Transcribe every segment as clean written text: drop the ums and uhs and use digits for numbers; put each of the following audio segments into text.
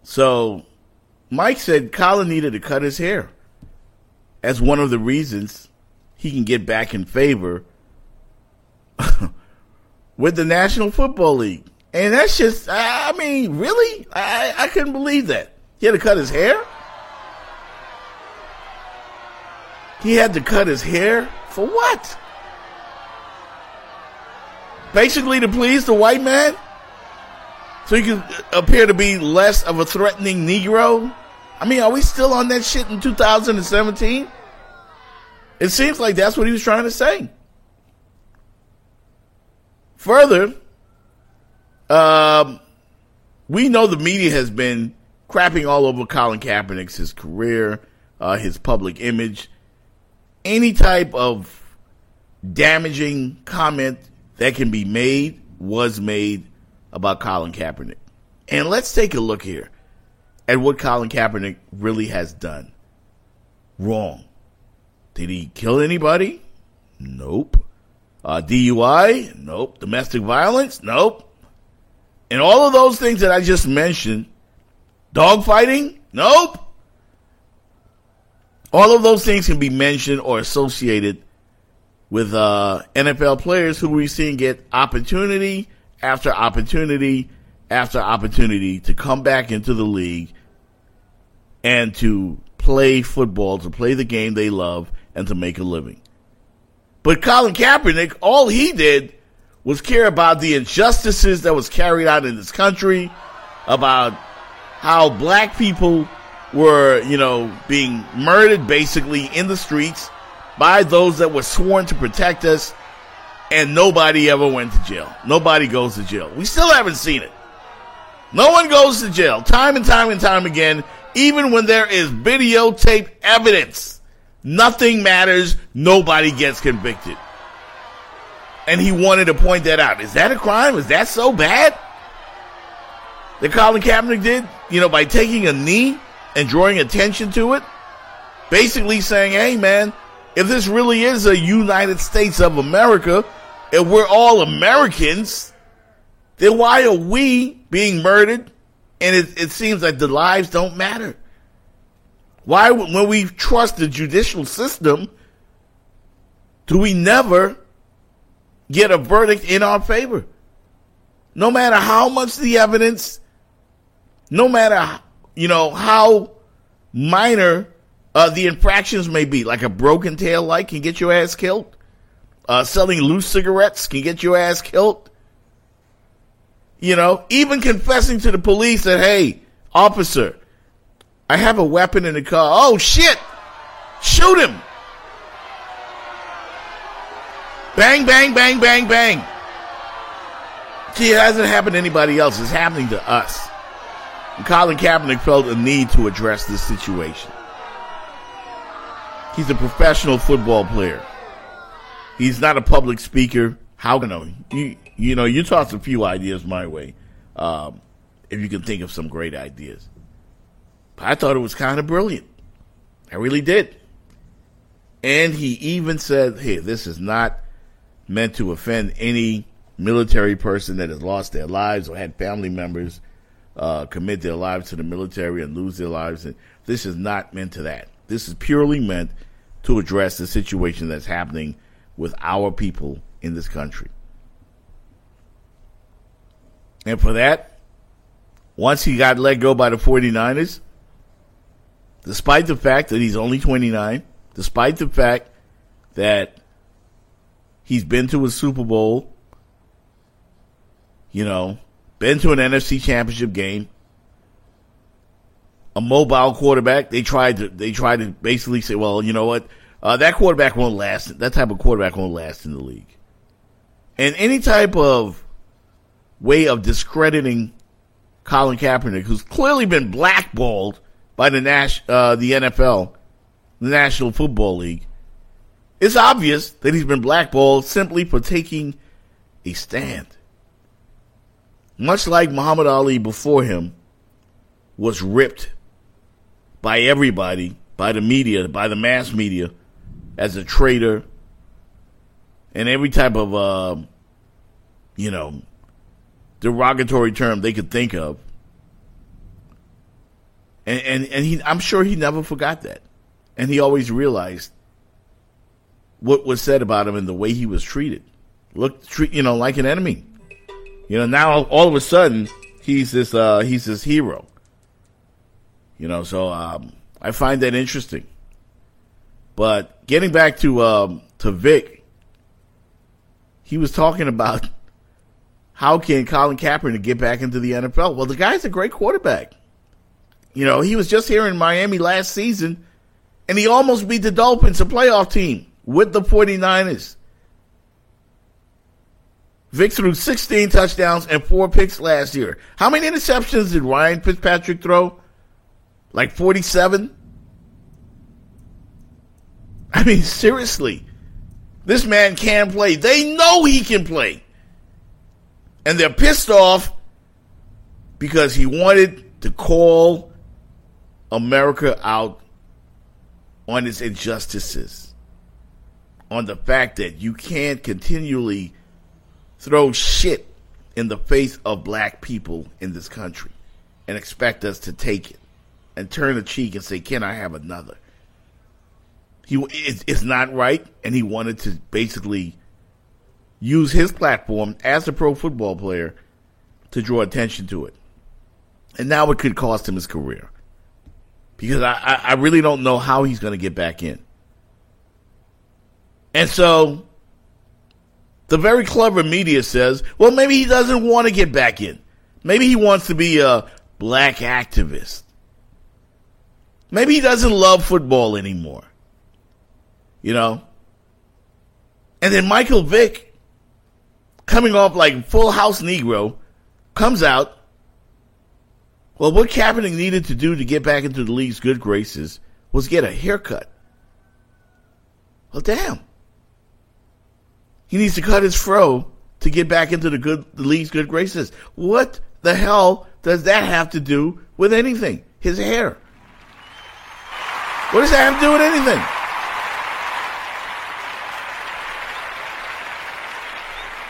So Mike said Colin needed to cut his hair as one of the reasons he can get back in favor with the National Football League. And that's just, I mean, really? I couldn't believe that. He had to cut his hair? He had to cut his hair? For what? Basically to please the white man? So he could appear to be less of a threatening Negro? I mean, are we still on that shit in 2017? It seems like that's what he was trying to say. Further, we know the media has been crapping all over Colin Kaepernick's his career, his public image. Any type of damaging comment that can be made was made about Colin Kaepernick. And let's take a look here at what Colin Kaepernick really has done wrong. Did he kill anybody? Nope. DUI? Nope. Domestic violence? Nope. And all of those things that I just mentioned, dogfighting? Nope. All of those things can be mentioned or associated with NFL players who we've seen get opportunity after opportunity after opportunity to come back into the league and to play football, to play the game they love, and to make a living. But Colin Kaepernick, all he did was care about the injustices that was carried out in this country, about how black people were, being murdered basically in the streets by those that were sworn to protect us, and nobody ever went to jail. Nobody goes to jail. We still haven't seen it. No one goes to jail. Time and time and time again, even when there is videotape evidence, nothing matters. Nobody gets convicted. And he wanted to point that out. Is that a crime? Is that so bad that Colin Kaepernick did? By taking a knee and drawing attention to it, basically saying, hey, man, if this really is a United States of America, if we're all Americans, then why are we being murdered? And it seems like the lives don't matter. Why, when we trust the judicial system, do we never get a verdict in our favor? No matter how much the evidence, no matter how minor the infractions may be, like a broken tail light can get your ass killed. Selling loose cigarettes can get your ass killed. Even confessing to the police that, hey, officer, I have a weapon in the car. Oh, shit. Shoot him. Bang, bang, bang, bang, bang. See, it hasn't happened to anybody else. It's happening to us. And Colin Kaepernick felt a need to address this situation. He's a professional football player. He's not a public speaker. How can you toss a few ideas my way, if you can think of some great ideas. But I thought it was kind of brilliant. I really did. And he even said, hey, this is not meant to offend any military person that has lost their lives or had family members commit their lives to the military and lose their lives. And this is not meant to that. This is purely meant to address the situation that's happening with our people in this country. And for that, once he got let go by the 49ers, despite the fact that he's only 29, despite the fact that he's been to a Super Bowl, been to an NFC Championship game, a mobile quarterback, they tried to basically say, well, you know what, that quarterback won't last. That type of quarterback won't last in the league. And any type of way of discrediting Colin Kaepernick, who's clearly been blackballed by the NFL, the National Football League, it's obvious that he's been blackballed simply for taking a stand. Much like Muhammad Ali before him was ripped by everybody, by the media, by the mass media, as a traitor, and every type of, derogatory term they could think of. And I'm sure he never forgot that. And he always realized what was said about him and the way he was treated. Like an enemy. Now all of a sudden he's this hero. So I find that interesting. But getting back to Vic, he was talking about how can Colin Kaepernick get back into the NFL? Well, the guy's a great quarterback. He was just here in Miami last season, and he almost beat the Dolphins, a playoff team, with the 49ers. Vic threw 16 touchdowns and 4 picks last year. How many interceptions did Ryan Fitzpatrick throw? Like 47? I mean, seriously. This man can play. They know he can play. And they're pissed off because he wanted to call America out on its injustices. On the fact that you can't continually throw shit in the face of black people in this country and expect us to take it and turn a cheek and say, can I have another? It's not right, and he wanted to basically use his platform as a pro football player to draw attention to it. And now it could cost him his career. Because I really don't know how he's going to get back in. And so the very clever media says, well, maybe he doesn't want to get back in. Maybe he wants to be a black activist. Maybe he doesn't love football anymore. And then Michael Vick, coming off like Full House Negro, comes out. Well, what Kaepernick needed to do to get back into the league's good graces was get a haircut. Well, damn. He needs to cut his fro to get back into the league's good graces. What the hell does that have to do with anything? His hair. What does that have to do with anything?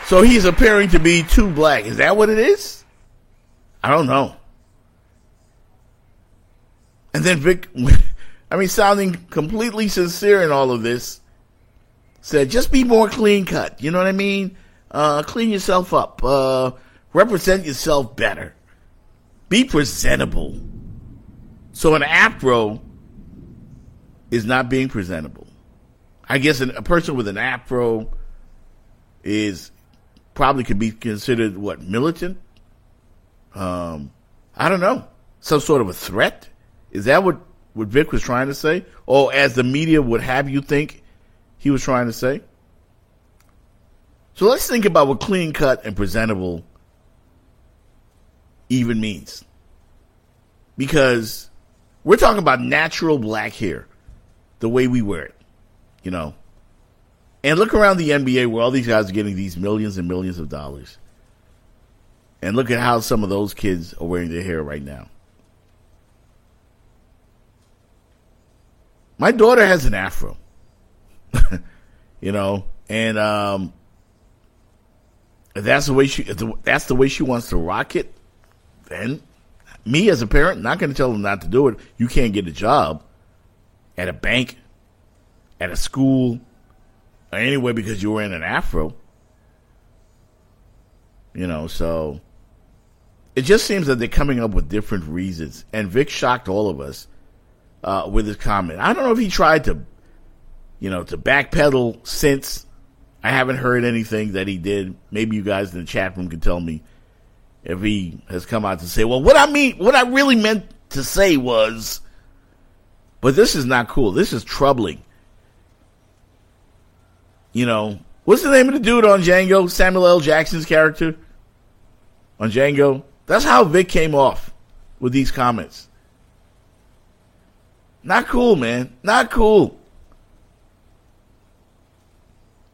So he's appearing to be too black. Is that what it is? I don't know. And then Vic, sounding completely sincere in all of this, said, just be more clean cut. You know what I mean? Clean yourself up. Represent yourself better. Be presentable. So an afro is not being presentable. I guess a person with an afro probably could be considered, militant? I don't know. Some sort of a threat? Is that what Vic was trying to say? Or as the media would have you think he was trying to say? So let's think about what clean cut and presentable even means. Because we're talking about natural black hair, the way we wear it, And look around the NBA where all these guys are getting these millions and millions of dollars. And look at how some of those kids are wearing their hair right now. My daughter has an afro, and if that's the way she wants to rock it, then me as a parent, not going to tell them not to do it. You can't get a job at a bank, at a school, or anywhere because you're wearing an afro. So it just seems that they're coming up with different reasons. And Vic shocked all of us with his comment. I don't know if he tried to backpedal since. I haven't heard anything that he did. Maybe you guys in the chat room can tell me if he has come out to say, well, what I really meant to say was, but this is not cool. This is troubling. What's the name of the dude on Django? Samuel L. Jackson's character on Django. That's how Vic came off with these comments. Not cool, man. Not cool.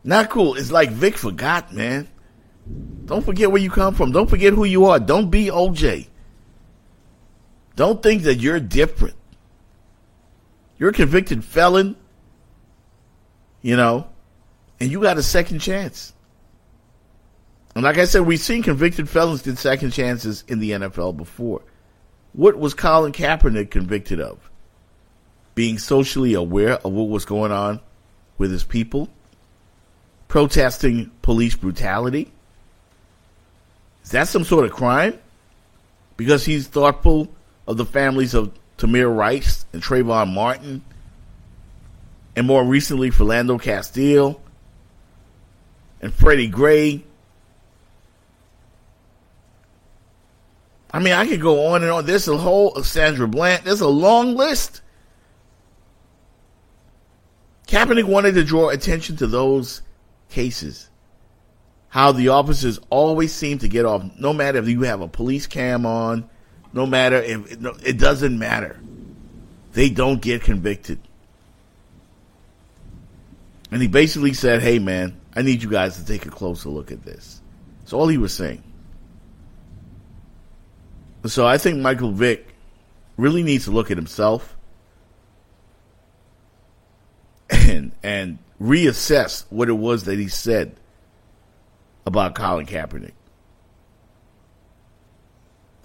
Not cool. It's like Vic forgot, man. Don't forget where you come from. Don't forget who you are. Don't be OJ. Don't think that you're different. You're a convicted felon, and you got a second chance. And like I said, we've seen convicted felons get second chances in the NFL before. What was Colin Kaepernick convicted of? Being socially aware of what was going on with his people? Protesting police brutality? Is that some sort of crime? Because he's thoughtful of the families of Tamir Rice and Trayvon Martin, and more recently, Philando Castile and Freddie Gray. I mean, I could go on and on. There's a whole Sandra Bland. There's a long list. Kaepernick wanted to draw attention to those cases. How the officers always seem to get off, no matter if you have a police cam on, no matter if it doesn't matter. They don't get convicted. And he basically said, hey man, I need you guys to take a closer look at this. That's all he was saying. So I think Michael Vick really needs to look at himself and reassess what it was that he said about Colin Kaepernick.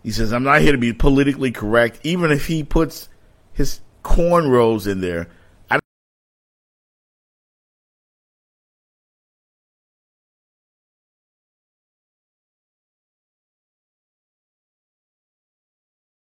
He says, I'm not here to be politically correct. Even if he puts his cornrows in there,